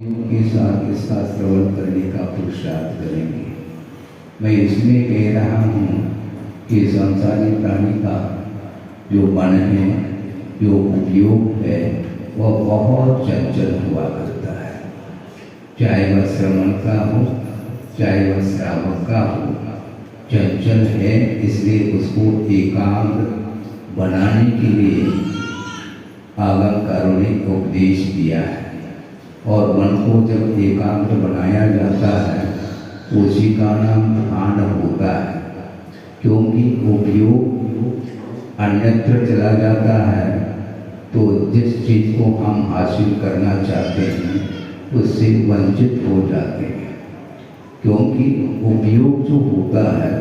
के साथ इसका श्रवण करने का पुरुषार्थ करेंगे। मैं इसलिए कह रहा हूँ कि संसारी प्राणी का जो मन है, जो उपयोग है, वह बहुत चंचल हुआ करता है। चाहे वह श्रवण का हो, चाहे वह श्रावक का हो, चंचल है। इसलिए उसको एकाग्र बनाने के लिए आगमकारों ने उपदेश दिया है। और मन को जब एकाग्र बनाया जाता है, उसी का नाम ध्यान होता है। क्योंकि उपयोग अन्यत्र चला जाता है, तो जिस चीज़ को हम हासिल करना चाहते हैं उससे वंचित हो जाते हैं। क्योंकि उपयोग जो होता है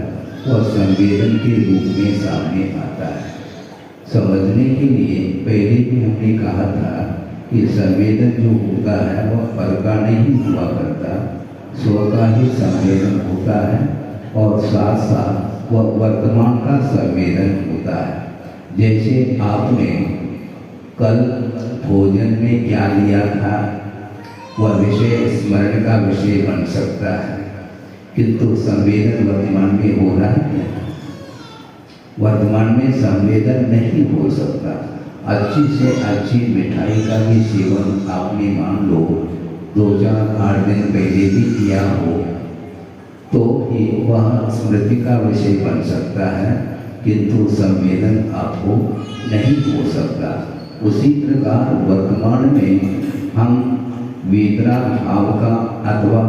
वह संवेदन के रूप में सामने आता है। समझने के लिए पहले भी हमने कहा था कि संवेदन जो होता है वह पर का नहीं हुआ करता, स्व का ही संवेदन होता है। और साथ साथ वह वर्तमान का संवेदन होता है। जैसे आपने कल भोजन में क्या लिया था, वह विषय स्मरण का विषय बन सकता है, किंतु संवेदन वर्तमान में हो रहा है। वर्तमान में संवेदन नहीं हो सकता। अच्छी से अच्छी मिठाई का भी सेवन आपने मान लो 2-4-8 दिन पहले भी किया हो, तो ही वह स्मृति का विषय बन सकता है, किंतु संवेदन आपको नहीं हो सकता। उसी प्रकार वर्तमान में हम वेदना भाव का अथवा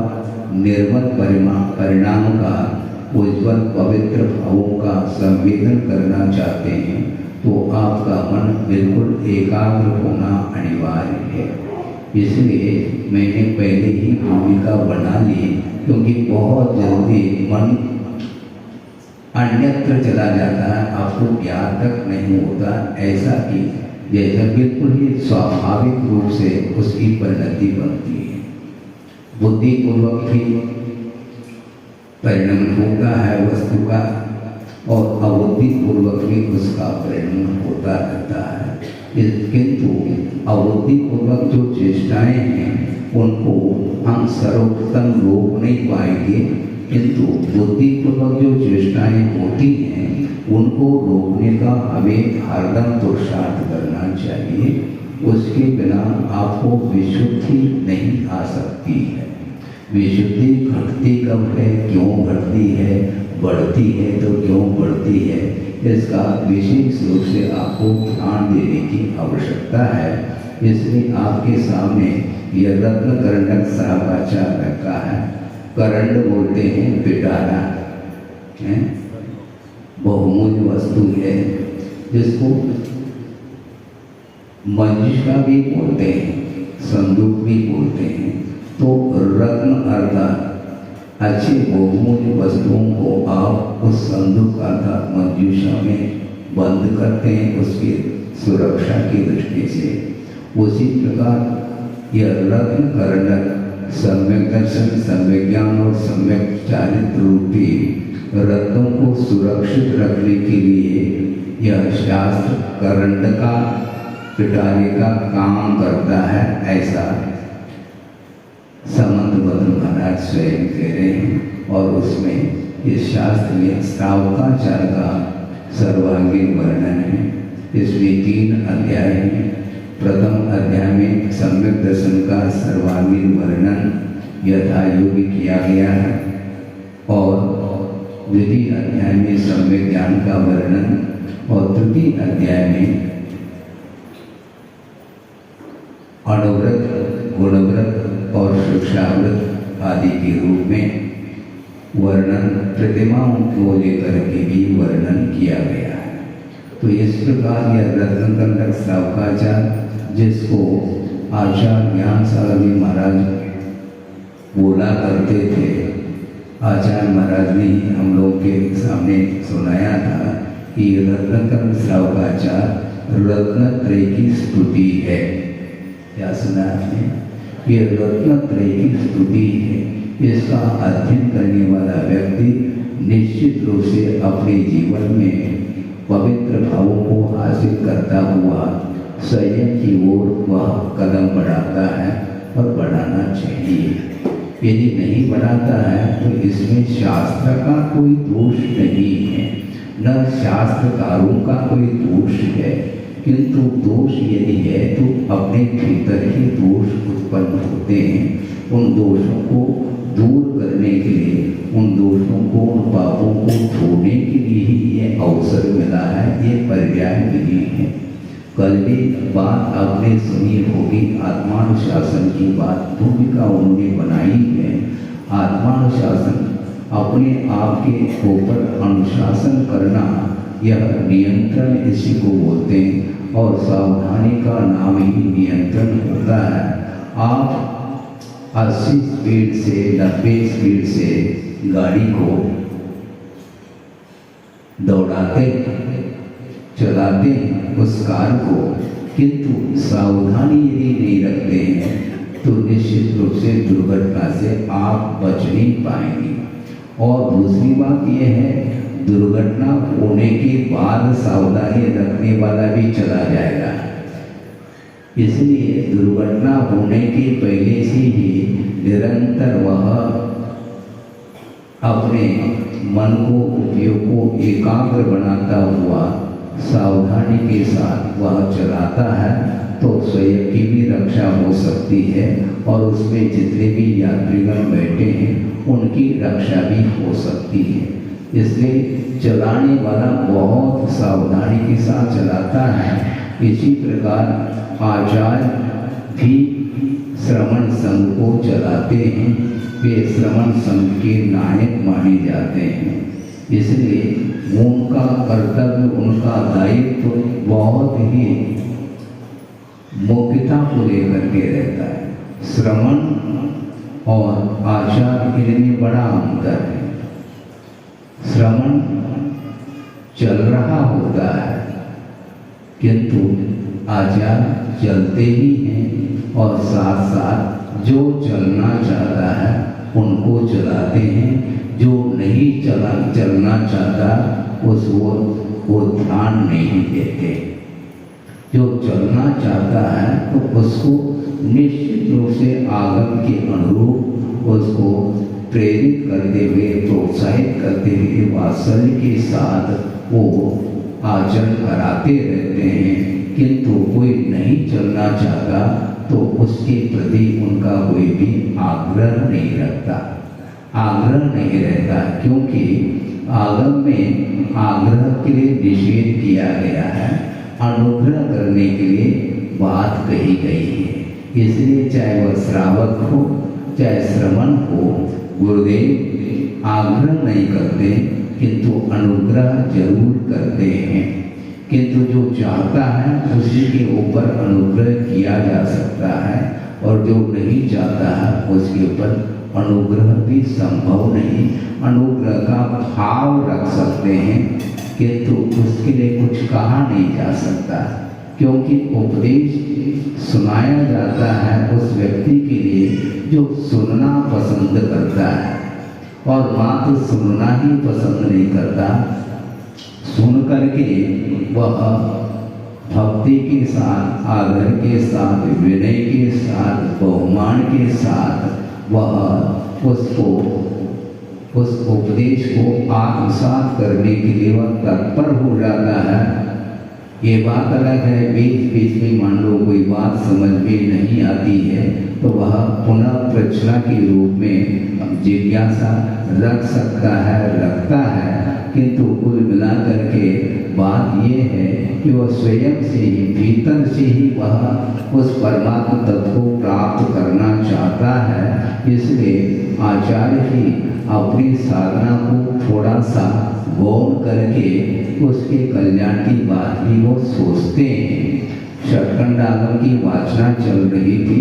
निर्मल परिणाम का, उज्ज्वल पवित्र भावों का संवेदन करना चाहते हैं, तो आपका मन बिल्कुल एकाग्र होना अनिवार्य है। इसलिए मैंने पहले ही भूमिका बना ली, क्योंकि बहुत जल्दी मन अन्यत्र चला जाता है, आपको ज्ञान तक नहीं होता। ऐसा कि जैसा बिल्कुल ही स्वाभाविक रूप से उसकी परिणति बनती है। बुद्धिपूर्वक ही परिणाम होता है वस्तु का, और अबुद्धिपूर्वक भी उसका परिणाम होता रहता है। किंतु अबुद्धिपूर्वक जो चेष्टाएं हैं उनको हम सर्वोत्तम रोक नहीं पाएंगे, किंतु बुद्धिपूर्वक जो चेष्टाएं होती हैं उनको रोकने का हमें हरदम पुरुषार्थ करना चाहिए। उसके बिना आपको विशुद्धि नहीं आ सकती है। विशुद्धि घटती कब है, क्यों घटती है, बढ़ती है तो क्यों बढ़ती है, इसका विशेष रूप से आपको ध्यान देने की आवश्यकता है। इसलिए आपके सामने यह रत्न करंडक साहबाचार रखा है। करंड बोलते हैं पिटारा, है बहुमूल्य वस्तु है, जिसको मंजिष्ठा भी बोलते हैं, संदूक भी बोलते हैं। तो रत्न अर्थात अच्छी बहुमूल्य वस्तुओं को आप उस संदूक अर्थात मंजूषा में बंद करते हैं, उसकी सुरक्षा की दृष्टि से। उसी प्रकार यह रत्न करंडक सम्यक दर्शन, सम्यक ज्ञान और सम्यक चारित्र रूपी रत्नों को सुरक्षित रखने के लिए यह शास्त्र करंडका पिटारे का काम करता है। ऐसा समंतभद्र महाराज स्वयं कह रहे हैं। और उसमें इस शास्त्र में श्रावकाचार का सर्वांगीण वर्णन है। इसमें 3 अध्याय हैं। प्रथम अध्याय में सम्यक दर्शन का सर्वांगीण वर्णन यथा योग्य किया गया है, और द्वितीय अध्याय में सम्यक ज्ञान का वर्णन, और तृतीय अध्याय में अणुव्रत, गुणव्रत और शिक्षाव्रत आदि के रूप में वर्णन, प्रतिमाओं को लेकर के भी वर्णन किया गया है। तो इस प्रकार यह रत्नकंडक श्रावकाचार, जिसको आचार्य ज्ञान सागर महाराज बोला करते थे, आचार्य महाराज ने ही हम लोग के सामने सुनाया था कि रत्नकंड श्रावकाचार रत्नत्रय की स्तुति है। क्या सुना आपने? ये रत्नत्रय की स्तुति है। इसका अध्ययन करने वाला व्यक्ति निश्चित रूप से अपने जीवन में पवित्र भावों को हासिल करता हुआ संयम की ओर वह कदम बढ़ाता है, और बढ़ाना चाहिए। यदि नहीं बढ़ाता है तो इसमें शास्त्र का कोई दोष नहीं है, न शास्त्रकारों का कोई दोष है, किंतु दोष यदि है तो अपने भीतर ही दोष उत्पन्न होते हैं। उन दोषों को दूर करने के लिए, उन दोषों को, उन पापों को छोड़ने के लिए ही ये अवसर मिला है, ये पर्याय मिली है। कल भी बात आपने सुनी होगी, आत्मानुशासन की बात भूमिका उन्होंने बनाई है। आत्मानुशासन अपने आप के ऊपर अनुशासन करना, यह नियंत्रण इसी को बोलते हैं, और सावधानी का नाम ही नियंत्रण होता है। आप 80 स्पीड से 90 स्पीड से गाड़ी को दौड़ाते चलाते उस कार को, किंतु सावधानी यदि नहीं रखते हैं तो निश्चित रूप से दुर्घटना से आप बच नहीं पाएंगे। और दूसरी बात यह है, दुर्घटना होने के बाद सावधानी रखने वाला भी चला जाएगा। इसलिए दुर्घटना होने के पहले से ही निरंतर वह अपने मन को, उपयोग को एकाग्र बनाता हुआ सावधानी के साथ वह चलाता है, तो स्वयं की भी रक्षा हो सकती है और उसमें जितने भी यात्रीगण बैठे हैं उनकी रक्षा भी हो सकती है। इसलिए चलाने वाला बहुत सावधानी के साथ चलाता है। इसी प्रकार आचार्य भी श्रवण संघ को चलाते हैं, वे श्रवण संघ के नायक माने जाते हैं। इसलिए उनका कर्तव्य, उनका दायित्व बहुत ही मुख्यता को लेकर के रहता है। श्रवण और आचार इनमें बड़ा अंतर है। श्रवण चल रहा होता है, किंतु आचार चलते ही हैं और साथ साथ जो चलना चाहता है उनको चलाते हैं, जो नहीं चलना चाहता वो ध्यान नहीं देते। जो चलना चाहता है तो उसको निश्चित रूप से आगम के अनुरूप उसको प्रेरित करते हुए, प्रोत्साहित करते हुए वात्सल्य के साथ वो आचरण कराते रहते हैं। किंतु कोई नहीं चलना चाहता तो उसके प्रति उनका कोई भी आग्रह नहीं रखता, आग्रह नहीं रहता, क्योंकि आगम में आग्रह के लिए निषेध किया गया है, अनुग्रह करने के लिए बात कही गई है। इसलिए चाहे वह श्रावक हो चाहे श्रवण हो, गुरुदेव आग्रह नहीं करते किंतु अनुग्रह जरूर करते हैं। किंतु जो चाहता है उसी के ऊपर अनुग्रह किया जा सकता है, और जो नहीं चाहता है उसके ऊपर अनुग्रह भी संभव नहीं। अनुग्रह का भाव रख सकते हैं किंतु उसके लिए कुछ कहा नहीं जा सकता, क्योंकि उपदेश सुनाया जाता है उस व्यक्ति के लिए जो सुनना पसंद करता है, और मात्र सुनना ही पसंद नहीं करता, सुन करके वह भक्ति के साथ, आदर के साथ, विनय के साथ, बहुमान के साथ वह उसको, उस उपदेश को आत्मसात करने के लिए वह तत्पर हो जाता है। ये बात अलग है, बीच बीच में मान लो कोई बात समझ में नहीं आती है तो वह पुनः प्रश्न के रूप में जिज्ञासा रख सकता है, रखता है। किंतु कुल मिला करके बात ये है कि वह स्वयं से ही, भीतर से ही वह उस परमात्मा तत्व को प्राप्त करना चाहता है। इसलिए आचार्य ही अपनी साधना को थोड़ा सा गौण करके उसके कल्याण की बात भी वो सोचते हैं। षटखंडागम की वाचना चल रही थी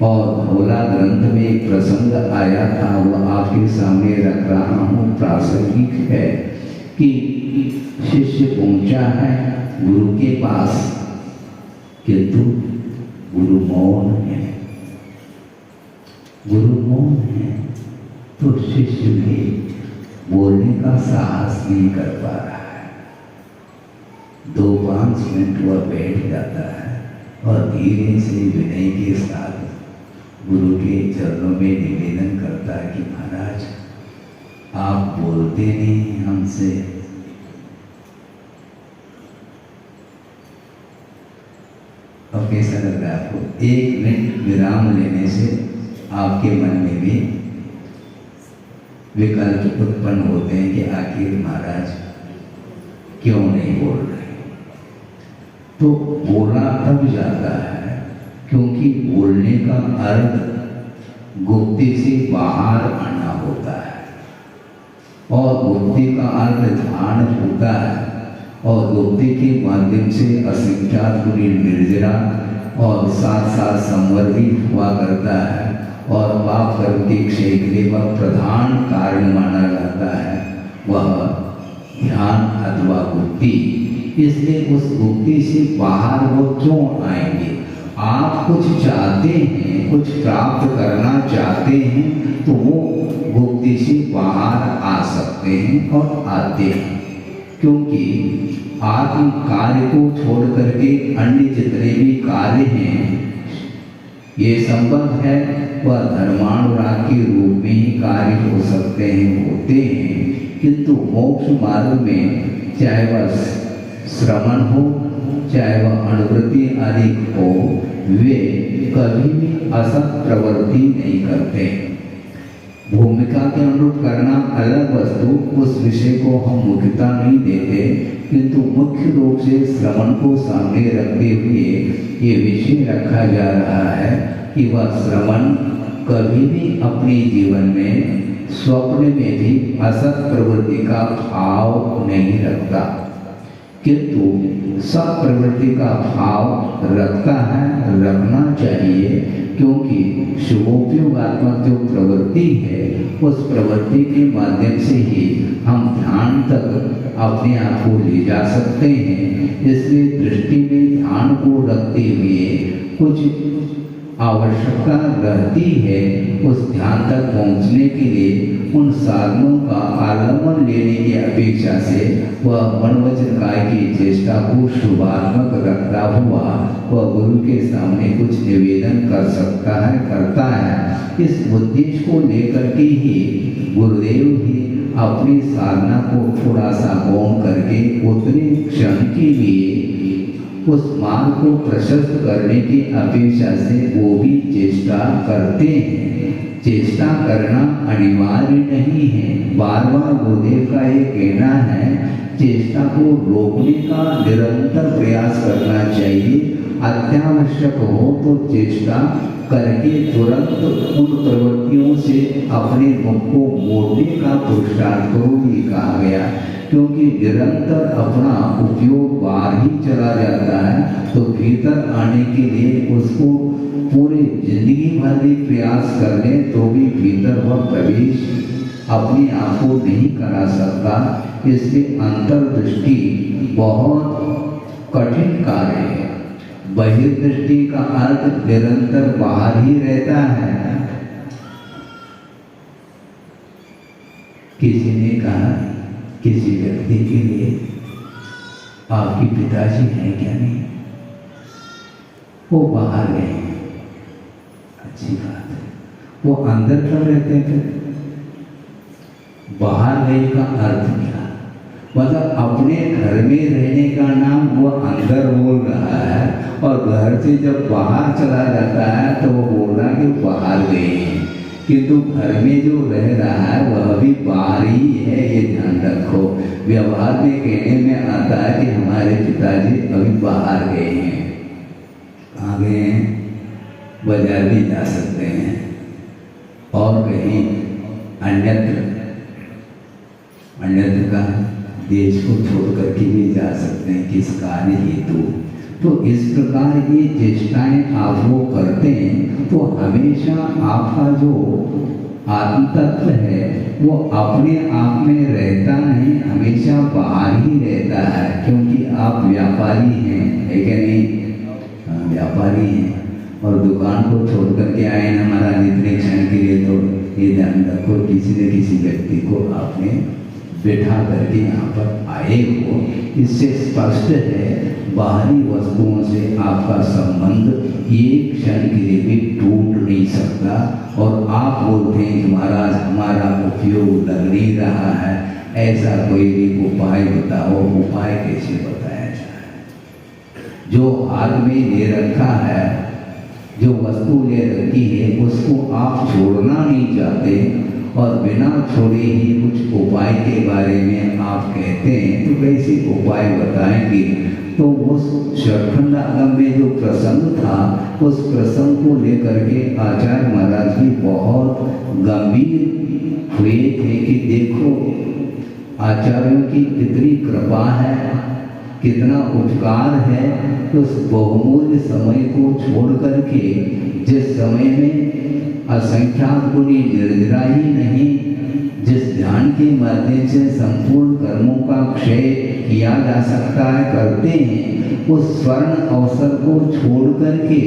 और भोला ग्रंथ में एक प्रसंग आया था, वह आपके सामने रख रहा हूँ। प्रासंगिक है कि शिष्य पहुंचा है गुरु के पास, किंतु गुरु मौन है। गुरु मौन है तो शिष्य भी बोलने का साहस नहीं कर पा रहा है। 2-5 मिनट वह बैठ जाता है और धीरे से विनय के साथ गुरु के चरणों में निवेदन करता है कि महाराज आप बोलते नहीं हमसे, अब कैसा लग रहा है आपको? 1 मिनट विराम लेने से आपके मन में भी विकल्प उत्पन्न होते हैं कि आखिर महाराज क्यों नहीं बोल रहे। तो बोला तब जाता है क्योंकि बोलने का अर्थ गुप्ती से बाहर आना होता है, और गुप्ती का अर्थ ध्यान होता है, और गुप्ती के माध्यम से असंख्यात पूरी निर्जरा और साथ साथ संवर्गी हुआ करता है, और पाप कर्म के क्षय के लिए वह प्रधान कारण माना जाता है वह ध्यान अथवा गुप्ती। इसलिए उस गुप्ती से बाहर वो क्यों आएंगे? आप कुछ चाहते हैं, कुछ प्राप्त करना चाहते हैं, तो वो गुप्ती से बाहर आ सकते हैं और आते हैं, क्योंकि आत्म कार्य को छोड़ करके अन्य जितने भी कार्य हैं ये संभव है वह धर्मानुराग के रूप में ही कार्य हो सकते हैं, होते हैं, किंतु मोक्ष मार्ग में चाहे वह श्रवण हो चाहे वह अनुवृत्ति आदि हो, वे कभी भी असत प्रवृत्ति नहीं करते। भूमिका के अनुरूप करना अलग वस्तु, उस विषय को हम मुख्यता नहीं देते, किंतु मुख्य रूप से श्रवण को सामने रखते हुए ये विषय रखा जा रहा है कि वह श्रवण कभी भी अपने जीवन में स्वप्न में भी असत प्रवृत्ति का भाव नहीं रखता, किंतु सत प्रवृत्ति का भाव रखता है, रखना चाहिए, क्योंकि शुभोपयोगात्मक जो प्रवृत्ति है उस प्रवृत्ति के माध्यम से ही हम ध्यान तक अपने आप को ले जा सकते हैं। इसलिए दृष्टि में ध्यान को रखते हुए कुछ आवश्यकता रहती है उस ध्यान तक पहुंचने के लिए। उन साधनों का आलम्बन लेने की अपेक्षा से वह मन वचन काय की चेष्टा को शुभात्मक रखता हुआ वह गुरु के सामने कुछ निवेदन कर सकता है, करता है। इस उद्देश्य को लेकर के ही गुरुदेव ही अपनी साधना को थोड़ा सा गौण करके उतने क्षण के लिए उस मार्ग को प्रशस्त करने की अपेक्षा से वो भी चेष्टा करते हैं। चेष्टा करना अनिवार्य नहीं है, बार बार गुरुदेव का ये कहना है चेष्टा को रोकने का निरंतर प्रयास करना चाहिए। अत्यावश्यक हो तो चेष्टा करके तुरंत उन प्रवृत्तियों से अपने मुख को मोड़ने का पुरुषार्थ करो, ये कहा गया, क्योंकि निरंतर अपना उपयोग बाहर ही चला जाता है तो भीतर आने के लिए उसको पूरी जिंदगी भर भी प्रयास कर ले तो भी भीतर वह प्रवेश अपने आप को नहीं करा सकता। इसलिए अंतर्दृष्टि बहुत कठिन कार्य है। बहिर्दृष्टि का अर्थ निरंतर बाहर ही रहता है। किसी ने कहा किसी व्यक्ति के लिए आपके पिताजी हैं क्या? नहीं, वो बाहर गए हैं। अच्छी बात है। वो अंदर कब रहते थे? बाहर गए का अर्थ क्या? मतलब अपने घर में रहने का नाम वो अंदर बोल रहा है, और घर से जब बाहर चला जाता है तो वो बोल रहा है कि बाहर गए हैं, किंतु घर में जो रह रहा है वह भी बाहर ही है, ये ध्यान रखो। व्यवहार में कहने में आता है कि हमारे पिताजी अभी बाहर गए हैं। कहाँ गए हैं? बाजार भी जा सकते हैं और कहीं अन्यत्र का देश को छोड़ करके भी जा सकते हैं, किस कार्य हेतु। तो इस प्रकार ये चेष्टाएं आप वो करते हैं तो हमेशा आपका जो आत्म तत्व है वो अपने आप में रहता नहीं, हमेशा बाहर ही रहता है, क्योंकि आप व्यापारी हैं, है क्या नहीं? व्यापारी हैं और दुकान को छोड़ करके आए ना महाराज इतने क्षण के लिए, तो ये ध्यान रखो किसी न किसी व्यक्ति को आपने बैठा करके यहाँ पर आए हो। इससे स्पष्ट है बाहरी वस्तुओं से आपका संबंध एक क्षण के लिए भी टूट नहीं सकता। और आप बोलते हैं कि महाराज हमारा उपयोग लग नहीं रहा है, ऐसा कोई भी उपाय बताओ। उपाय कैसे बताया जाए? जो हाथ में ले रखा है, जो वस्तु ले रखी है, उसको आप छोड़ना नहीं चाहते और बिना छोड़े ही कुछ उपाय के बारे में आप कहते हैं, तो कैसे उपाय बताएंगे? तो उस शरखंड आगम में जो प्रसंग था, उस प्रसंग को लेकर के आचार्य महाराज जी बहुत गंभीर हुए थे कि देखो आचार्यों की कितनी कृपा है, कितना उपकार है। उस बहुमूल्य समय को छोड़ करके, जिस समय में असंख्यात गुणी निर्जरा ही नहीं, जिस ध्यान के माध्यम से संपूर्ण कर्मों का क्षय किया जा सकता है, करते हैं, उस स्वर्ण अवसर को छोड़ करके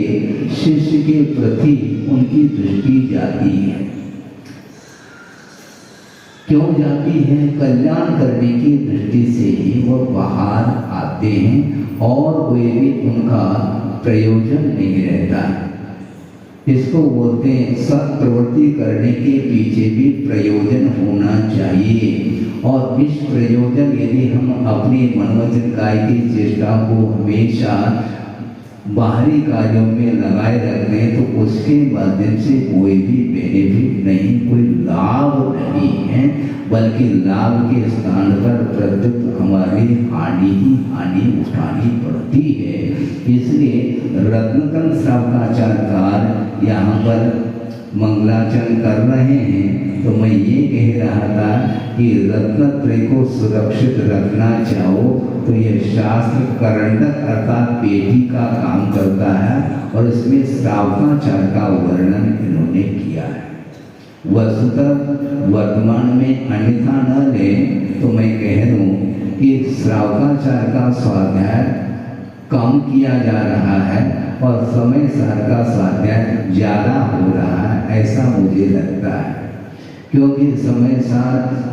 शिष्य के प्रति उनकी दृष्टि जाती है। क्यों जाती है? कल्याण करने की दृष्टि से ही वह बाहर आते हैं और कोई भी उनका प्रयोजन नहीं रहता है। इसको बोलते हैं सत्प्रवृत्ति करने के पीछे भी प्रयोजन होना चाहिए। और इस प्रयोजन यदि हम अपनी मनोवचन काय की चेष्टा को हमेशा बाहरी कार्यों में लगाए रखते हैं, तो उसके माध्यम से कोई भी बेनिफिट नहीं, कोई लाभ नहीं है, बल्कि लाभ के स्थान पर प्रत्युत हमारी हानि ही हानि उठानी पड़ती है। इसलिए रत्नकन श्रावकाचार्य यहाँ पर मंगलाचरण कर रहे हैं, तो मैं ये कह रहा था कि रत्नत्रय को सुरक्षित रखना चाहो तो यह शास्त्र करंडक अर्थात पेटी का काम करता है, और इसमें श्रावकाचार का वर्णन इन्होंने किया है। वस्तुतः वर्तमान में अन्यथा न ले तो मैं कह दूं कि श्रावकाचार का स्वाध्याय कम किया जा रहा है और समय सार का स्वाध्याय ज्यादा हो रहा है, ऐसा मुझे लगता है। क्योंकि समय सार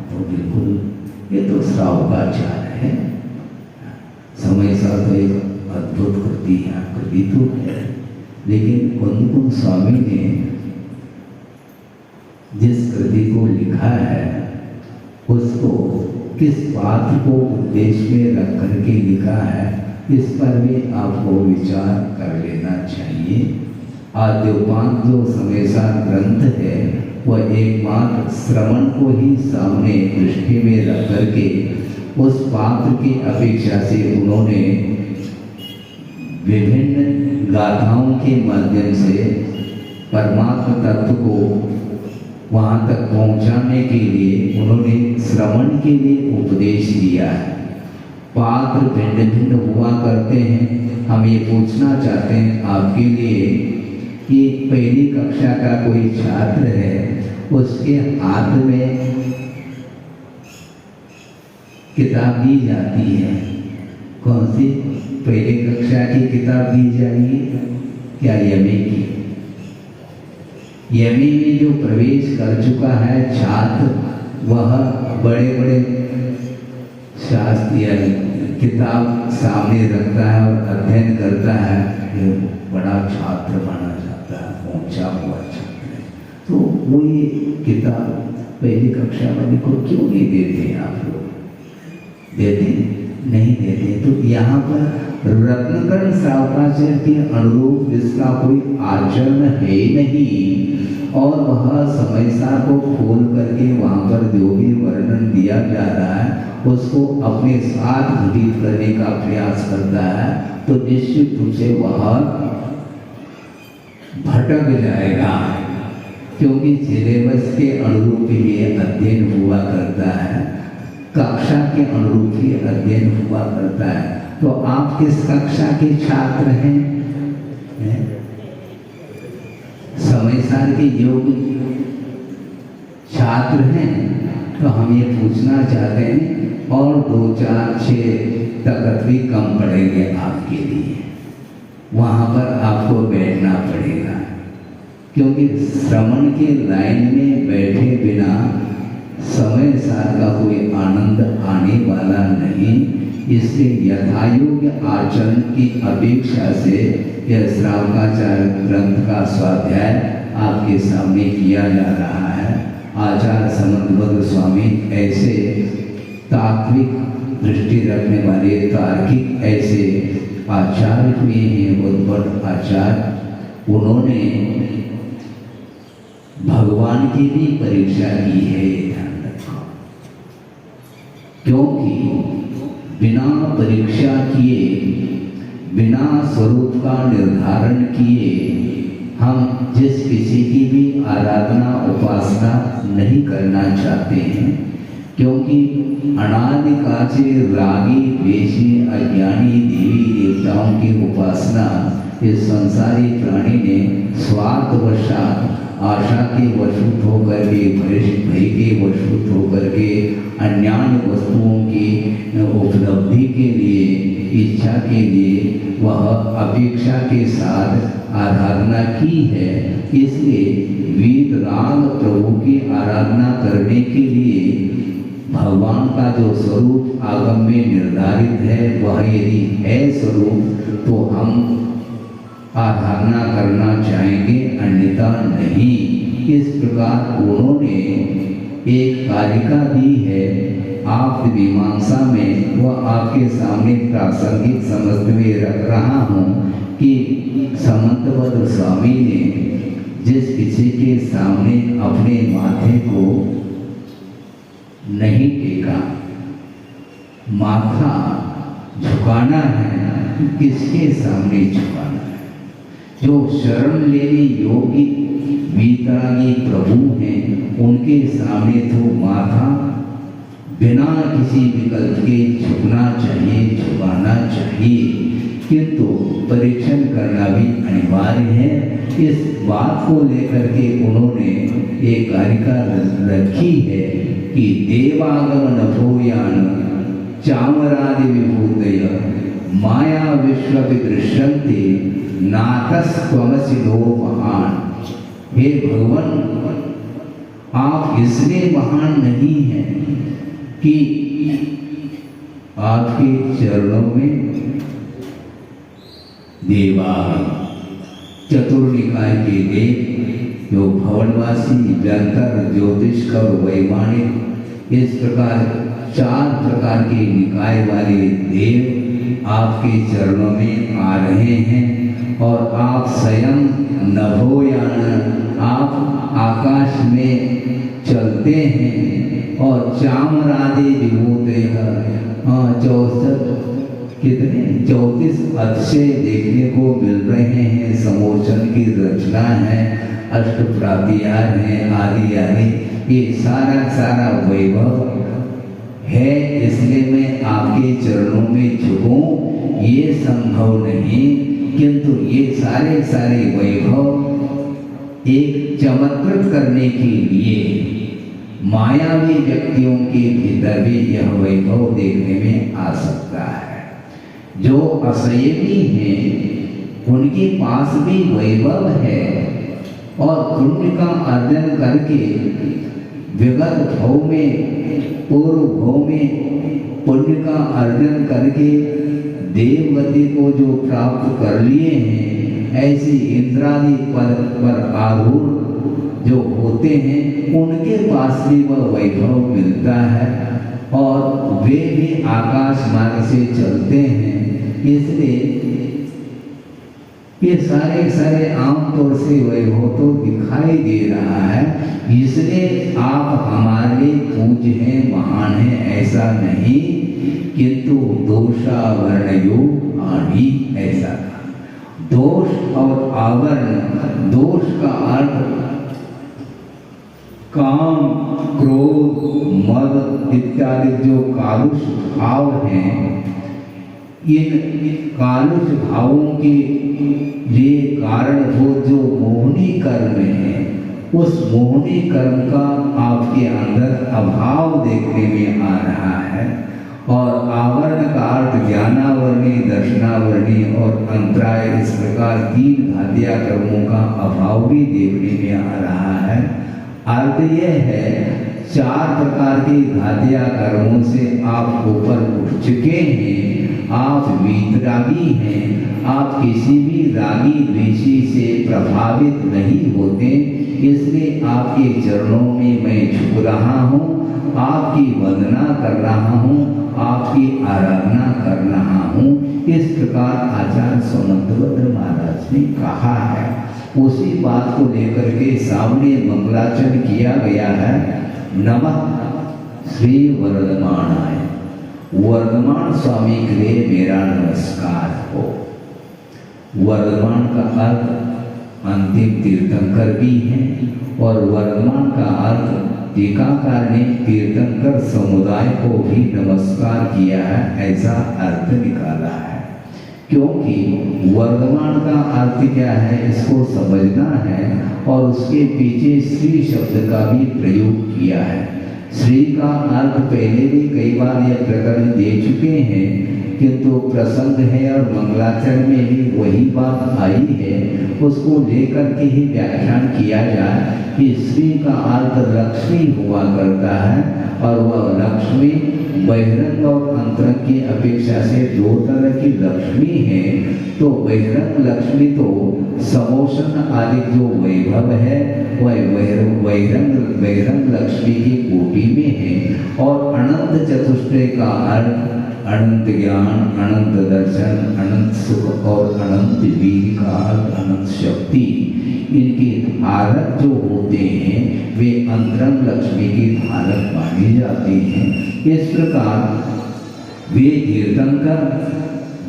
तो बिल्कुल ये तो श्रावकाचार है, समय सार तो एक अद्भुत कृति है, कृति तो है, लेकिन कुंद स्वामी ने जिस कृति को लिखा है उसको किस पात्र को उद्देश्य में रख करके लिखा है, इस पर भी आपको विचार कर लेना चाहिए। आद्योपांत जो समयसार ग्रंथ है वह एकमात्र श्रवण को ही सामने दृष्टि में रख करके उस पात्र की अपेक्षा से उन्होंने विभिन्न गाथाओं के माध्यम से परमात्मा तत्व को वहाँ तक पहुँचाने के लिए उन्होंने श्रवण के लिए उपदेश दिया है। पात्र भिन्न भिन्न हुआ करते हैं। हम ये पूछना चाहते हैं आपके लिए कि पहली कक्षा का कोई छात्र है, उसके हाथ में किताब दी जाती है, कौन सी? पहली कक्षा की किताब दी जाएगी क्या? यमी की। यमी में जो प्रवेश कर चुका है छात्र, वह बड़े बड़े शास्त्र या किताब सामने रखता है और अध्ययन करता है, ये बड़ा छात्र बना जाता है, पहुंचा हुआ छात्र है। तो वो ये किताब पहली कक्षा वाले को क्यों नहीं देते? आप लोग देते नहीं देते? तो यहाँ पर रत्नकर्ण श्रावकाचार्य के अनुरूप इसका कोई आचरण है ही नहीं, और वह समयसार को खोल करके वहाँ पर जो भी वर्णन दिया जा रहा है उसको अपने साथ घटित करने का प्रयास करता है, तो निश्चित रूप से वह भटक जाएगा, क्योंकि सिलेबस के अनुरूप ही अध्ययन हुआ करता है, कक्षा के अनुरूप ही अध्ययन हुआ करता है। तो आप किस कक्षा के छात्र हैं? समयसार के योग्य छात्र हैं। तो हम ये पूछना चाहते हैं, और 2, 4, 6 तक भी कम पड़ेंगे आपके लिए, वहाँ पर आपको बैठना पड़ेगा, क्योंकि श्रवण के लाइन में बैठे बिना समय साथ का कोई आनंद आने वाला नहीं। इसलिए यथायोग्य आचरण की अपेक्षा से यह श्रावकाचार्य ग्रंथ का स्वाध्याय आपके सामने किया जा रहा है। आचार्य समंतभद्र स्वामी ऐसे तात्विक दृष्टि रखने वाले तार्किक ऐसे आचार्य हुए हैं, उद्भट आचार्य। उन्होंने भगवान की भी परीक्षा की है, ध्यान रखो, क्योंकि बिना परीक्षा किए, बिना स्वरूप का निर्धारण किए हम जिस किसी की भी आराधना उपासना नहीं करना चाहते हैं, क्योंकि अनादिकाल से रागी द्वेषी अज्ञानी देवी देवताओं की उपासना इस संसारी प्राणी ने स्वार्थवशात आशा के वशूत होकर के, भय के वशूत होकर के, अन्यान्य वस्तुओं की उपलब्धि के लिए, इच्छा के लिए वह अपेक्षा के साथ आराधना की है। इसलिए वीतराग प्रभु की आराधना करने के लिए भगवान का जो स्वरूप आगम में निर्धारित है, वह यदि है स्वरूप तो हम आराधना करना चाहेंगे, अन्यथा नहीं। इस प्रकार उन्होंने एक कारिका दी है आप मीमांसा में, वह आपके सामने प्रासंगिक समझ में रख रहा हूँ कि समंतभद्र स्वामी ने जिस किसी के सामने अपने माथे को नहीं टेका, माथा झुकाना है, किसके सामने झुकाना है? जो शरण लेने योग्य वीतरागी प्रभु हैं, उनके सामने तो माथा बिना किसी विकल्प के झुकना चाहिए, झुकाना चाहिए, किंतु परीक्षण करना भी अनिवार्य है। इस बात को लेकर के उन्होंने एक कारिका रखी है कि देवागमन भूयान चामरादि विभूतय माया विश्व विदृश्यन्ते नातस्त्वमसि लो महान। हे भगवान, आप इसलिए महान नहीं हैं कि आपके चरणों में देवा चतुर्निकाय के देव जो भवनवासी व्यंतर ज्योतिष का वैमानिक, इस प्रकार 4 प्रकार के निकाय वाले देव आपके चरणों में आ रहे हैं और आप स्वयं नभोयान, आप आकाश में चलते हैं और चामरादि विभूते 34 अक्षय देखने को मिल रहे हैं। समोचन की रचना है, अष्टप्रातिहार है, आदि आदि, ये सारा वैभव है। इसलिए मैं आपके चरणों में झुकूं ये संभव नहीं, किंतु ये सारे वैभव एक चमत्कृत करने के लिए मायावी व्यक्तियों के भीतर भी यह वैभव देखने में आ सकता है। जो असंयमी हैं उनके पास भी वैभव है और पुण्य का अर्जन करके विगत भाव में, पूर्व भाव में पुण्य का अर्जन करके देवगति को जो प्राप्त कर लिए हैं, ऐसे इंद्रादि पद पर आरूढ़ जो होते हैं उनके पास भी वह वैभव मिलता है और वे भी आकाश मार्ग से चलते हैं। इसलिए ये सारे आमतौर से वैभव तो दिखाई दे रहा है, इसलिए आप हमारे पूज्य हैं, महान हैं, ऐसा नहीं, किंतु दोषावरणयो आदि ऐसा। दोष और आवरण, दोष का अर्थ काम, क्रोध, मद इत्यादि जो कालुष भाव हैं, इन कालुष भावों के लिए कारणभूत जो मोहनी कर्म है, उस मोहनी कर्म का आपके अंदर अभाव देखने में आ रहा है। और आवरण का अर्थ ज्ञानावरणी, दर्शनावरणी और अंतराय, इस प्रकार 3 घातिया कर्मों का अभाव भी देखने में आ रहा है। अर्थ यह है 4 प्रकार के घातिया कर्मों से आप ऊपर उठ चुके हैं। आप वीतरागी हैं। आप किसी भी रागी द्वेषी से प्रभावित नहीं होते, इसलिए आपके चरणों में मैं झुक रहा हूँ, आपकी वंदना कर रहा हूँ, आपकी आराधना कर रहा हूँ। इस प्रकार आचार्य सौनकभद्र महाराज ने कहा है। उसी बात को लेकर के सामने मंगलाचरण किया गया है। नमः श्री वर्धमानाय। वर्धमान स्वामी के लिए मेरा नमस्कार हो। वर्धमान का अर्थ अंतिम तीर्थंकर भी है और वर्धमान का अर्थ टीकाकार ने तीर्थंकर समुदाय को भी नमस्कार किया है, ऐसा अर्थ निकाला है। क्योंकि वर्धमान का अर्थ क्या है इसको समझना है और उसके पीछे श्री शब्द का भी प्रयोग किया है। श्री का अर्थ पहले भी कई बार यह प्रकरण दे चुके हैं, किंतु प्रसंग है और मंगलाचरण में भी वही बात आई है, उसको लेकर के ही व्याख्यान किया जाए कि श्री का अर्थ लक्ष्मी हुआ करता है और वह लक्ष्मी बहिरंग और अंतरंग की अपेक्षा से 2 तरह की लक्ष्मी है। तो बहिरंग लक्ष्मी तो समोषण आदि जो वैभव है वह बहिरंग लक्ष्मी की कोटि में है। और अनंत चतुष्टय का अर्थ अनंत ज्ञान, अनंत दर्शन, अनंत सुख और अनंत वीर का अर्थ अनंत शक्ति। इनके धारक जो होते हैं वे अंतरंग लक्ष्मी की धारक माने जाते हैं। इस प्रकार वे तीर्थंकर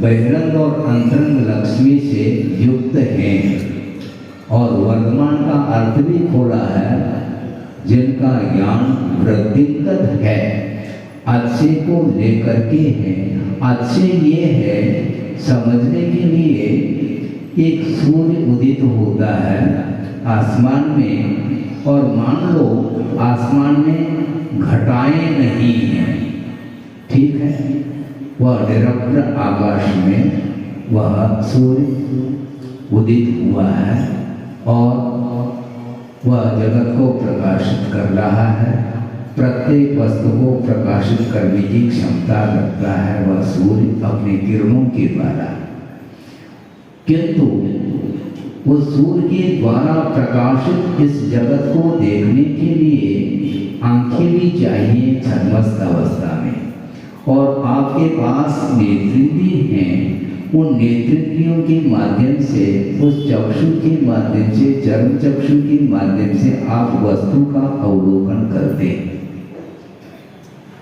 बहिरंग और अंतरंग लक्ष्मी से युक्त हैं। और वर्धमान का अर्थ भी खोला है, जिनका ज्ञान वृद्धिगत है, अच्छे को लेकर के है। अच्छे ये है समझने के लिए, एक सूर्य उदित होता है आसमान में और मान लो आसमान में घटाएं नहीं है, ठीक है, वह निरंतर आकाश में वह सूर्य उदित हुआ है और वह जगत को प्रकाशित कर रहा है। प्रत्येक वस्तु को प्रकाशित करने की क्षमता रखता है वह सूर्य अपने किरणों के द्वारा। किंतु उस सूर्य के द्वारा प्रकाशित इस जगत को देखने के लिए आंखें भी चाहिए छद्मस्त अवस्था में, और आपके पास नेत्रेंद्रिय हैं। उन नेत्रेंद्रियों के माध्यम से, उस चक्षु के माध्यम से, चर्म चक्षु के माध्यम से आप वस्तु का अवलोकन करते हैं।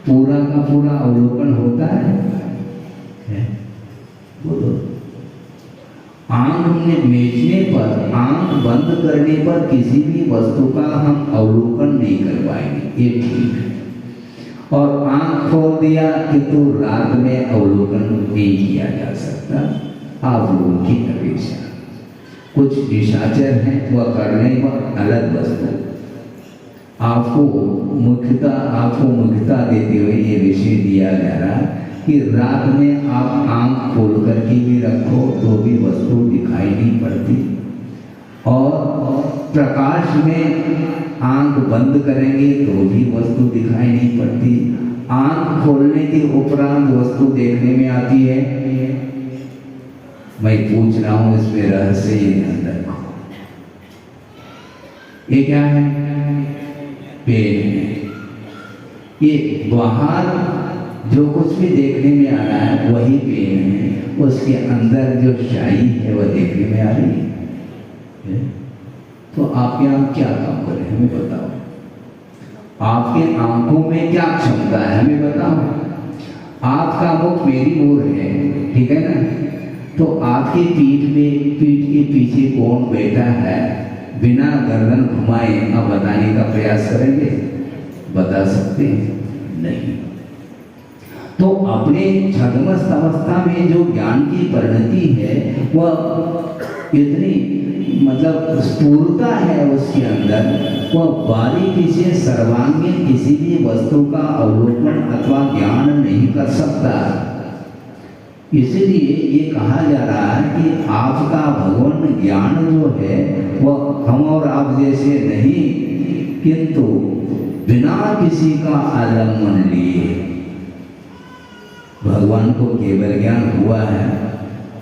पूरा का पूरा अवलोकन होता है? बोलो। आंख में मेजने पर, आंख बंद करने पर किसी भी वस्तु का हम अवलोकन नहीं कर पाएंगे, ये ठीक है। और आंख खोल दिया किंतु रात में अवलोकन नहीं किया जा सकता आप लोगों की अपेक्षा। कुछ निशाचर हैं वह करने पर अलग वस्तु आपको मुख्यता देते हुए ये विषय दिया जा रहा है कि रात में आप आंख खोल करके भी रखो तो भी वस्तु दिखाई नहीं पड़ती, और प्रकाश में आंख बंद करेंगे तो भी वस्तु दिखाई नहीं पड़ती। आंख खोलने के उपरांत वस्तु देखने में आती है। मैं पूछ रहा हूं, इसमें रहस्य ये ध्यान रखो। ये क्या है? पेन है। ये बाहर जो कुछ भी देखने में आ रहा है वही पेन है, उसके अंदर जो शाही है वह देखने में आ रही है। तो आपके आंख क्या काम कर रहे हैं हमें बताओ। आपके आंखों में क्या क्षमता है हमें बताओ। आपका मुख मेरी ओर है, ठीक है ना? तो आपकी पीठ के पीछे कौन बैठा है? बिना गर्दन घुमाए अब बताने का प्रयास करेंगे? बता सकते हैं? नहीं। तो अपने छद्मस्त अवस्था में जो ज्ञान की परिणति है वह इतनी मतलब स्थूलता है उसके अंदर, वह बारीकी से सर्वांगीण किसी भी वस्तु का अवलोकन अथवा ज्ञान नहीं कर सकता। इसीलिए ये कहा जा रहा है कि आपका भगवान ज्ञान जो है वह हम और आप जैसे नहीं, किंतु बिना किसी का आलम्बन लिए। भगवान को केवल ज्ञान हुआ है,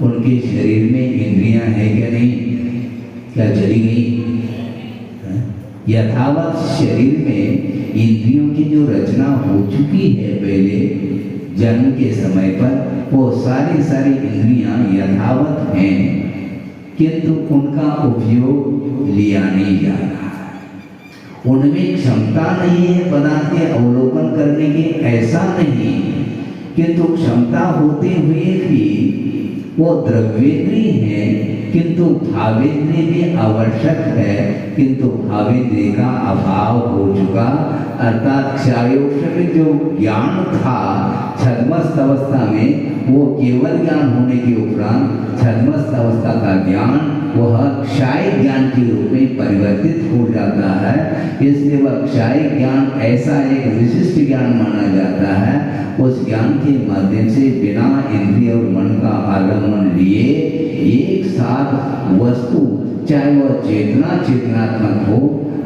उनके शरीर में इंद्रियां हैं क्या नहीं? क्या चली गई? यथावत शरीर में इंद्रियों की जो रचना हो चुकी है पहले जन्म के समय पर, वो सारी इंद्रियां यथावत हैं, किंतु उनका उपयोग लिया नहीं जा रहा है। उनमें क्षमता नहीं है पदार्थ के अवलोकन करने की, ऐसा नहीं, किंतु क्षमता होते हुए भी वो द्रव्येंद्रिय है, किंतु भावेंद्रिय भी आवश्यक है, किंतु भावेंद्रिय का अभाव हो चुका। अर्थात क्षायोक्षर जो ज्ञान था छद्मस्त अवस्था में, वो केवल ज्ञान होने के उपरांत छद्मस्त अवस्था का ज्ञान वह क्षाय ज्ञान के रूप में परिवर्तित हो जाता है। इसलिए वह क्षाय ज्ञान ऐसा एक विशिष्ट ज्ञान माना जाता है। उस ज्ञान के माध्यम से बिना इंद्रिय और मन का आलम्बन लिए एक साथ वस्तु, चाहे वह चेतनात्मक हो,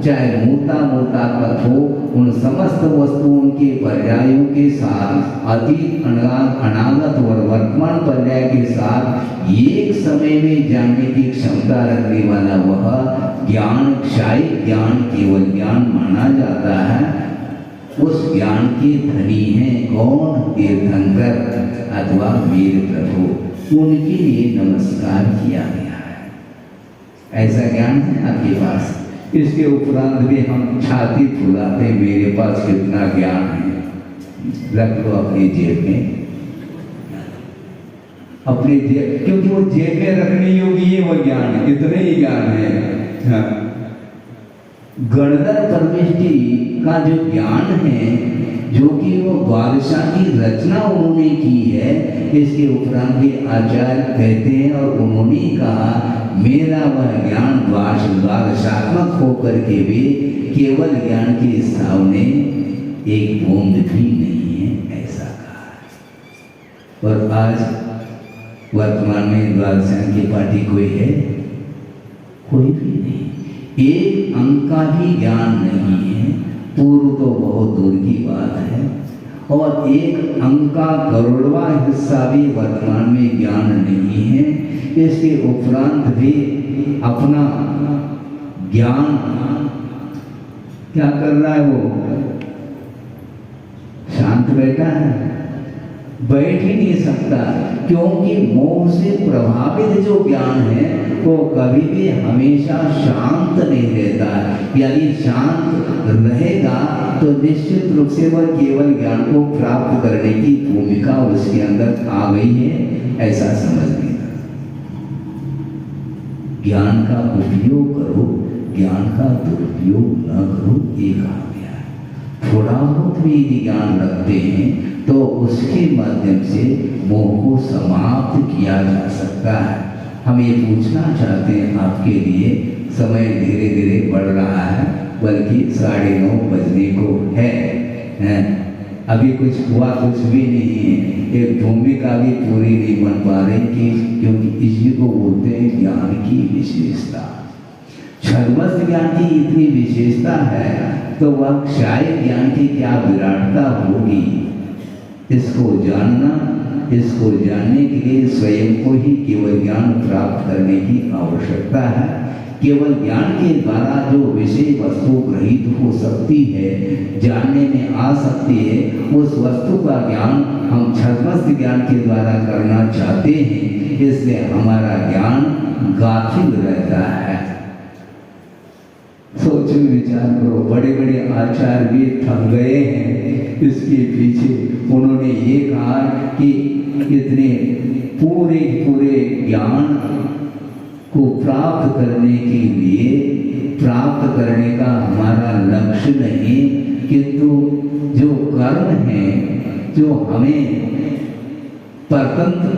चाहे मूर्तात्मक हो, उन समस्त वस्तुओं के पर्यायों के साथ, अतीत, अनागत और वर्तमान पर्याय के साथ एक समय में जानने की क्षमता रखने वाला वह ज्ञान क्षाय ज्ञान केवल ज्ञान माना जाता है। उस ज्ञान के धनी हैं कौन? तीर्थंकर अथवा वीर प्रभु, उनके लिए नमस्कार किया गया है। ऐसा ज्ञान है आपके पास? इसके उपरांत भी हम छाती फुलाते, मेरे पास कितना ज्ञान है, रख लो अपनी जेब में, अपनी जेब, क्योंकि वो जेब में रखने योग्य ही वो ज्ञान है, इतने ही ज्ञान है। हाँ। गणधर परमेष्टि का जो ज्ञान है, जो कि वो द्वादशा की रचना उन्होंने की है, इसके उपरांत भी आचार्य कहते हैं और उन्होंने कहा मेरा वह ज्ञान द्वादशात्मक होकर के भी केवल ज्ञान के सामने एक बूंद भी नहीं है, ऐसा कहा। और आज वर्तमान में द्वादशान की पार्टी कोई है? कोई भी नहीं। एक अंक का भी ज्ञान नहीं है, पूर्व तो बहुत दूर की बात है, और एक अंक का करोड़वां हिस्सा भी वर्तमान में ज्ञान नहीं है। इसके उपरांत भी अपना ज्ञान क्या कर रहा है? वो शांत बैठा है, बैठ ही नहीं सकता, क्योंकि मोह से प्रभावित जो ज्ञान है वो कभी भी हमेशा शांत नहीं रहता। यदि शांत रहेगा तो निश्चित रूप से वह केवल ज्ञान को प्राप्त करने की भूमिका उसके अंदर आ गई है, ऐसा समझ लेना। ज्ञान का उपयोग करो, ज्ञान का दुरुपयोग न करो, ये कहा गया है। थोड़ा बहुत भी यदि ज्ञान रखते हैं तो उसके माध्यम से मोह को समाप्त किया जा सकता है। हम ये पूछना चाहते हैं आपके लिए, समय धीरे धीरे बढ़ रहा है, बल्कि 9:30 बजने को है। अभी कुछ हुआ कुछ भी नहीं है, एक भूमिका भी पूरी नहीं बन पा रही, क्योंकि इसी को बोलते हैं ज्ञान की विशेषता। छद्मस्त ज्ञान की इतनी विशेषता है तो वह क्षाय ज्ञान की क्या विराटता होगी। इसको जानना, इसको जानने के लिए स्वयं को ही केवल ज्ञान प्राप्त करने की आवश्यकता है। केवल ज्ञान के द्वारा जो विषय वस्तु ग्रहित हो सकती है, जानने में आ सकती है, उस वस्तु का ज्ञान हम छद्मस्त ज्ञान के द्वारा करना चाहते हैं, इसलिए हमारा ज्ञान गाफिल रहता है। सोचो, विचार करो, बड़े बड़े आचार्य भी थक गए हैं इसके पीछे। उन्होंने ये कहा कि इतने पूरे ज्ञान को प्राप्त करने के लिए, प्राप्त करने का हमारा लक्ष्य नहीं, किंतु जो कर्म है, जो हमें परतंत्र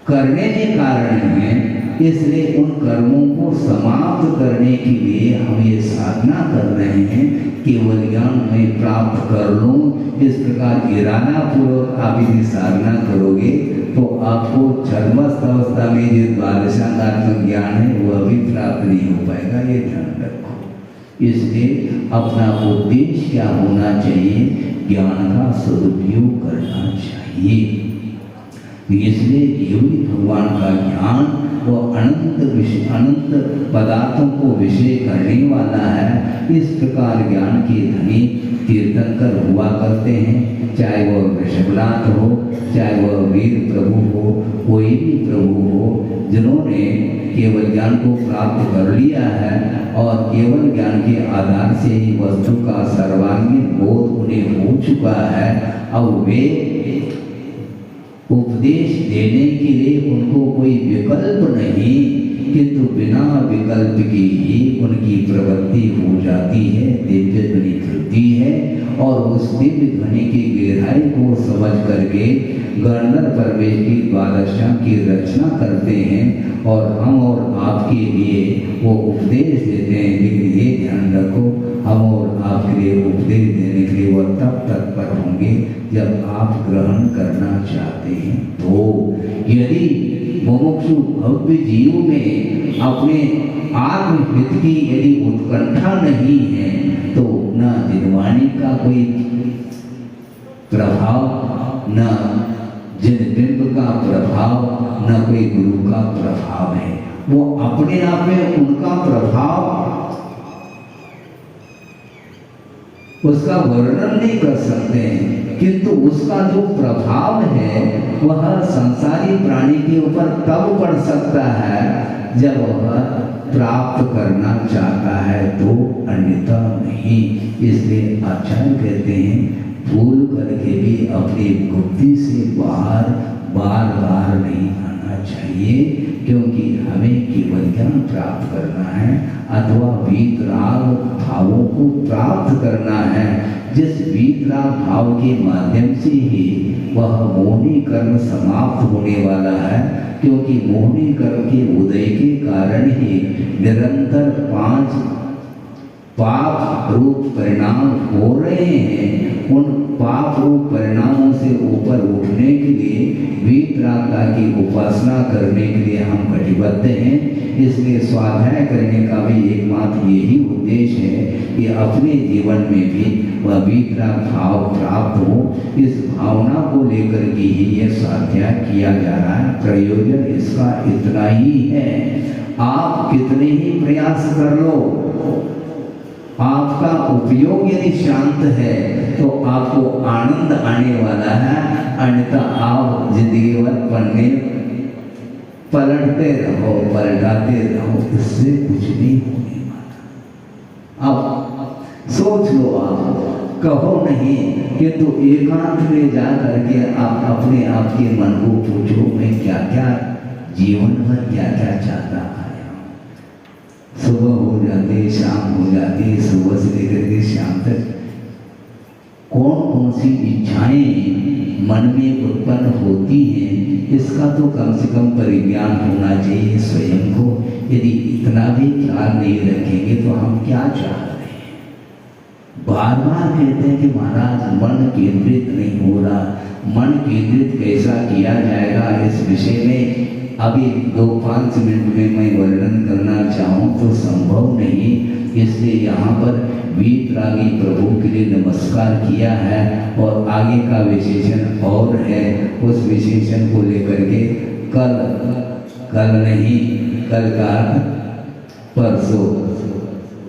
करने के कारण है, इसलिए उन कर्मों को समाप्त करने के लिए हम ये साधना कर रहे हैं, केवल ज्ञान में प्राप्त कर लूँ। इस प्रकार इरादा पूर्वक आप यदि साधना करोगे तो आपको छद्मस्त अवस्था में जो द्वादशात्मक ज्ञान है वह भी प्राप्त नहीं हो पाएगा, ये ध्यान रखो। इसलिए अपना उद्देश्य क्या होना चाहिए, ज्ञान का सदुपयोग करना चाहिए। इसलिए केवल भगवान का ज्ञान वो अनंत पदार्थों को विषय करने वाला है। इस प्रकार ज्ञान के धनी तीर्थंकर हुआ करते हैं, चाहे वह वृषभनाथ हो, चाहे वह वीर प्रभु हो, कोई भी प्रभु हो, जिन्होंने केवल ज्ञान को प्राप्त कर लिया है और केवल ज्ञान के आधार से ही वस्तु का सर्वांगीण बोध उन्हें हो चुका है। अब वे उपदेश देने के लिए उनको कोई विकल्प नहीं, किंतु बिना विकल्प के ही उनकी प्रवृत्ति हो जाती है, दिव्य ध्वनि खुलती है और उस दिव्य ध्वनि की गहराई को समझ करके गणधर परमेश की द्वादशा की रचना करते हैं और हम और आपके लिए वो उपदेश देते हैं। लेकिन ये ध्यान रखो, हम और आपके लिए उपदेश देने के लिए वह तब तत्पर होंगे जब आप ग्रहण करना चाहते हैं। तो यदि मुमुक्षु भव्य जीव में अपने आत्महित की यदि उत्कंठा नहीं है तो न जिनवाणी का कोई प्रभाव, न जिनबिंब का प्रभाव, न कोई गुरु का प्रभाव है। वो अपने आप में उनका प्रभाव उसका वर्णन नहीं कर सकते हैं, किंतु उसका जो प्रभाव है वह संसारी प्राणी के ऊपर तब पड़ सकता है जब वह प्राप्त करना चाहता है, तो अन्यथा नहीं। इसलिए आचार्य कहते हैं भूल करके भी अपनी बुद्धि से बाहर बार बार नहीं आना चाहिए, क्योंकि हमें केवल ज्ञान प्राप्त करना है अथवा वीतराग भावों को प्राप्त करना है। जिस वीतराग भाव के माध्यम से ही वह मोहनी कर्म समाप्त होने वाला है, क्योंकि मोहनी कर्म के उदय के कारण ही निरंतर 5 पाप रूप परिणाम हो रहे हैं। उन पाप रूप परिणामों से ऊपर उठने के लिए वीतरागता की उपासना करने के लिए हम कटिबद्ध हैं। इसलिए स्वाध्याय करने का भी एकमात्र यही उद्देश्य है कि अपने जीवन में भी वह वीतराग भाव प्राप्त हो। इस भावना को लेकर के ही यह स्वाध्याय किया जा रहा है। प्रयोजन इसका इतना ही है, आप कितने ही प्रयास कर लो, आपका उपयोग यदि शांत है तो आपको आनंद आने वाला है, अन्यथा आप जिंदगी भर पन्ने पलटते रहो, पलटाते रहो, इससे कुछ नहीं होने वाला। अब सोच लो, आप कहो नहीं, किंतु एकांत में जा करके आप अपने आप के मन को पूछो, मैं क्या क्या जीवन भर क्या क्या चाहता है। सुबह हो जाती, शाम हो जाती, सुबह से लेकर के शाम तक कौन कौन सी इच्छाएं मन में उत्पन्न होती हैं, इसका तो कम से कम परिज्ञान होना चाहिए स्वयं को। यदि इतना भी ख्याल नहीं रखेंगे तो हम क्या चाह रहे हैं। बार बार कहते हैं कि महाराज मन केंद्रित नहीं हो रहा। मन केंद्रित कैसा किया जाएगा, इस विषय में अभी 2-5 मिनट में मैं वर्णन करना चाहूँ तो संभव नहीं। इसलिए यहाँ पर वीतरागी प्रभु के लिए नमस्कार किया है और आगे का विशेषण और है। उस विशेषण को लेकर के कल नहीं, कल का परसों,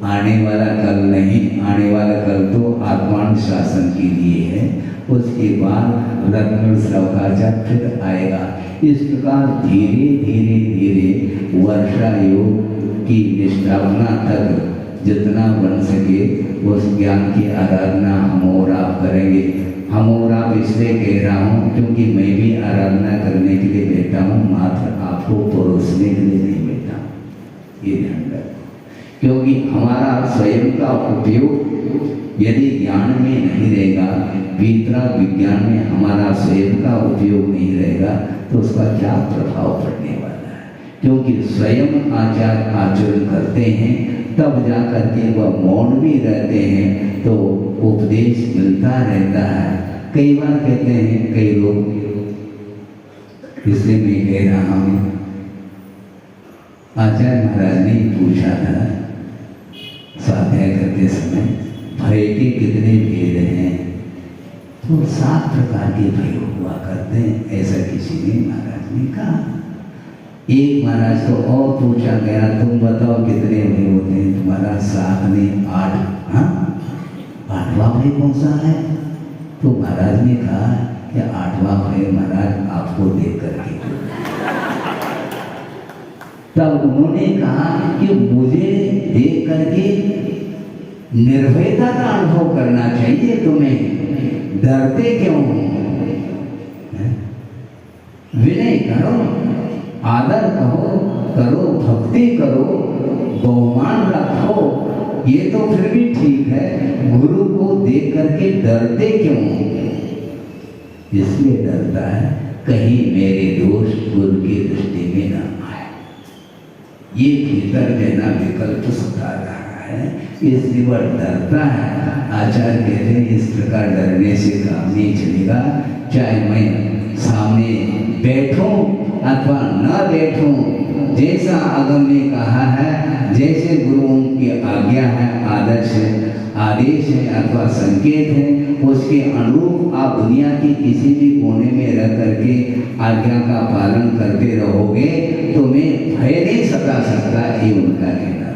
आने वाला कल नहीं, आने वाला कल तो आत्मानुशासन के लिए है। उसके बाद रत्न श्रवकाचार्य फिर आएगा। इस प्रकार धीरे धीरे धीरे वर्षा योग की निष्ठावना तक जितना बन सके उस ज्ञान की आराधना हम और आप करेंगे। हम और आप इसलिए कह रहा हूँ क्योंकि मैं भी आराधना करने के लिए बैठा हूँ, मात्र आपको परोसने के लिए नहीं बैठा हूँ, ये ध्यान रखो। क्योंकि हमारा स्वयं का उपयोग यदि ज्ञान में नहीं रहेगा, वीतराग विज्ञान में हमारा स्वयं का उपयोग नहीं रहेगा, तो उसका क्या प्रभाव पड़ने वाला है। क्योंकि स्वयं आचरण करते हैं तब जा करके वह मौन भी रहते हैं तो उपदेश मिलता रहता है। कई बार कहते हैं कई लोग, इसलिए मैं कह रहा हूँ, आचार्य महाराज ने पूछा था स्वाध्याय करते समय भय के कितने भेद हैं, तो 7 प्रकार के भय हुआ करते हैं, ऐसा किसी ने महाराज ने कहा। एक महाराज को और पूछा गया, तुम बताओ कितने भय होते हैं? तुम्हारा 7 ने 8, हाँ 8वां भय कौन सा है? तो महाराज ने कहा कि 8वां भय महाराज आपको देख करके। तब उन्होंने कहा कि मुझे देख करके निर्भयता का अनुभव करना चाहिए, तुम्हें डरते क्यों? विनय करो, आदर करो, भक्ति करो, बहुमान रखो, ये तो फिर भी ठीक है। गुरु को देख करके डरते क्यों? इसलिए डरता है कहीं मेरे दोष गुरु की दृष्टि में न आए। ये भीतर देना विकल्प सता रहा है, इसलिए वह डरता है। आचार्य कहते हैं इस प्रकार डरने से काम नहीं चलेगा। चाहे मैं सामने बैठूं अथवा न बैठूं, जैसा आगम ने कहा है, जैसे गुरुओं की आज्ञा है, आदेश है अथवा संकेत है, उसके अनुरूप आप दुनिया के किसी भी कोने में रह करके आज्ञा का पालन करते रहोगे, तुम्हें भय नहीं सता सकता, ये उनका कहना।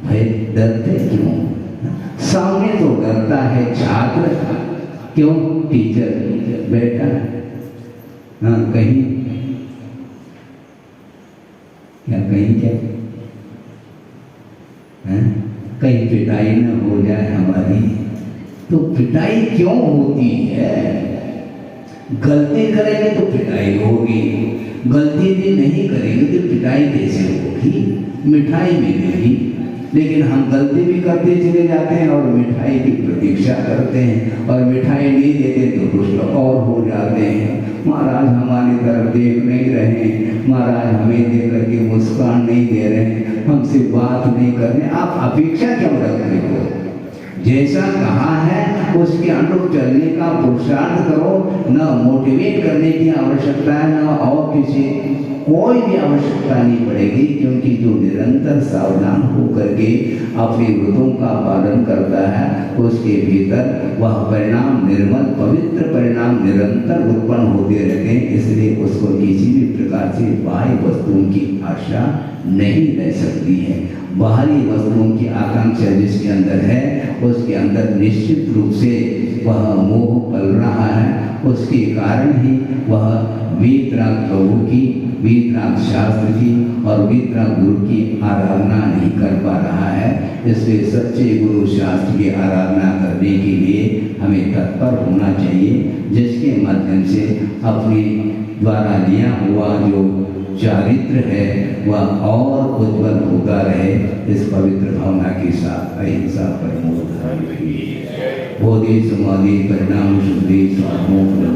भय डरते क्यों? सामने तो डरता है छात्र, क्यों? टीचर बैठा है, हाँ कहीं क्या कहीं पिटाई न हो जाए हमारी। तो पिटाई क्यों होती है? गलती करेंगे तो पिटाई होगी, गलती भी नहीं करेंगे तो पिटाई कैसे होगी? मिठाई मिलेगी, लेकिन हम गलती भी करते चले जाते हैं और मिठाई की प्रतीक्षा करते हैं, और मिठाई नहीं देते तो कुछ और हो जाते हैं। महाराज हमारी तरफ देख नहीं रहे, महाराज हमें देख करके मुस्कान नहीं दे रहे, हमसे बात नहीं कर रहे, आप अपेक्षा क्यों रख रहे हो? जैसा कहा है उसके अनुरूप चलने का पुरुषार्थ करो, न मोटिवेट करने की आवश्यकता है, न और किसी कोई भी आवश्यकता नहीं पड़ेगी, क्योंकि जो निरंतर सावधान होकर के अपने व्रतों का पालन करता है, उसके भीतर वह परिणाम निर्मल पवित्र परिणाम निरंतर उत्पन्न होते रहते हैं। इसलिए उसको किसी भी प्रकार से बाह्य वस्तुओं की आशा नहीं रह सकती है। बाहरी वस्तुओं की आकांक्षा जिसके अंदर है, उसके अंदर निश्चित रूप से वह मोह पल रहा है, उसके कारण ही वह वीतराग प्रभु की, वीतराग शास्त्र की और वीतराग गुरु की आराधना नहीं कर पा रहा है। इसलिए सच्चे गुरु शास्त्र की आराधना करने के लिए हमें तत्पर होना चाहिए, जिसके माध्यम से अपने द्वारा लिया हुआ जो चारित्र है वह और उज्जवल होता रहे। इस पवित्र भावना के साथ अहिंसा परमो धर्म, बोधि समाधि परिणाम शुद्धि स्वात्मोपलब्धि